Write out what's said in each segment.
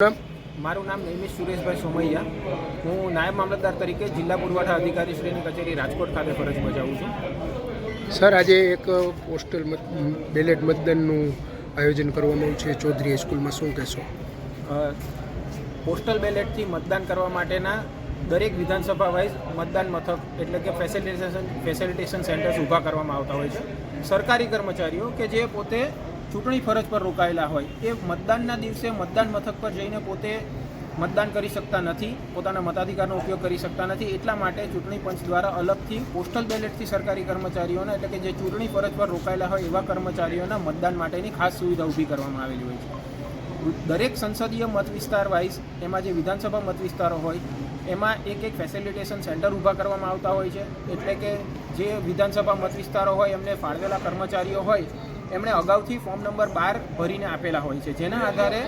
મારું નામ નૈમિષ સુરેશભાઈ સોમૈયા. હું નાયબ મામલતદાર તરીકે જિલ્લા પુરવઠા અધિકારી શ્રીની કચેરી રાજકોટ ખાતે ફરજ બજાવું છું. સર, આજે એક પોસ્ટલ બેલેટ મતદાનનું આયોજન કરવામાં આવ્યું છે ચૌધરી હાઈસ્કૂલમાં, શું કહેશો? પોસ્ટલ બેલેટથી મતદાન કરવા માટેના દરેક વિધાનસભા વાઇઝ મતદાન મથક એટલે કે ફેસિલિટેશન સેન્ટર્સ ઊભા કરવામાં આવતા હોય છે. સરકારી કર્મચારીઓ કે જે પોતે ચૂંટણી ફરજ પર રોકાયેલા હોય એ મતદાનના દિવસે મતદાન મથક પર જઈને પોતે મતદાન કરી શકતા નથી, પોતાના મતાધિકારનો ઉપયોગ કરી શકતા નથી. એટલા માટે ચૂંટણી પંચ દ્વારા અલગથી પોસ્ટલ બેલેટથી સરકારી કર્મચારીઓના એટલે કે જે ચૂંટણી ફરજ પર રોકાયેલા હોય એવા કર્મચારીઓના મતદાન માટેની ખાસ સુવિધા ઊભી કરવામાં આવેલી હોય છે. દરેક સંસદીય મત વિસ્તાર વાઇઝ એમાં જે વિધાનસભા મત વિસ્તારો હોય એમાં એક ફેસિલિટેશન સેન્ટર ઊભા કરવામાં આવતા હોય છે. એટલે કે જે વિધાનસભા મત વિસ્તારો હોય એમને ફાળવેલા કર્મચારીઓ હોય એમણે અગાઉથી ફોર્મ નંબર 12 ભરીને આપેલા હોય છે, જેના આધારે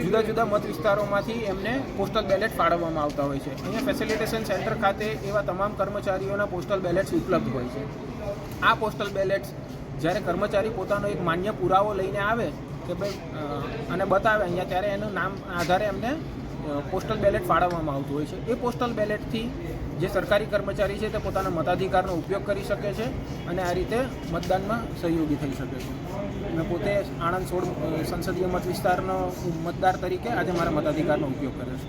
જુદા જુદા મત વિસ્તારોમાંથી એમને પોસ્ટલ બેલેટ ફાળવવામાં આવતા હોય છે. અહીંયા ફેસિલિટેશન સેન્ટર ખાતે એવા તમામ કર્મચારીઓના પોસ્ટલ બેલેટ્સ ઉપલબ્ધ હોય છે. આ પોસ્ટલ બેલેટ્સ જ્યારે કર્મચારી પોતાનો એક માન્ય પુરાવો લઈને આવે કે ભાઈ અને બતાવે અહીંયા, ત્યારે એનું નામ આધારે એમને પોસ્ટલ બેલેટ ફાળવવામાં આવતું હોય છે. એ પોસ્ટલ બેલેટથી જે સરકારી કર્મચારી છે તે પોતાના મતાધિકારનો ઉપયોગ કરી શકે છે અને આ રીતે મતદાનમાં સહયોગી થઈ શકે છે. મેં પોતે આણંદ 16 સંસદીય મત વિસ્તારનો મતદાર તરીકે આજે મારા મતાધિકારનો ઉપયોગ કર્યો છે.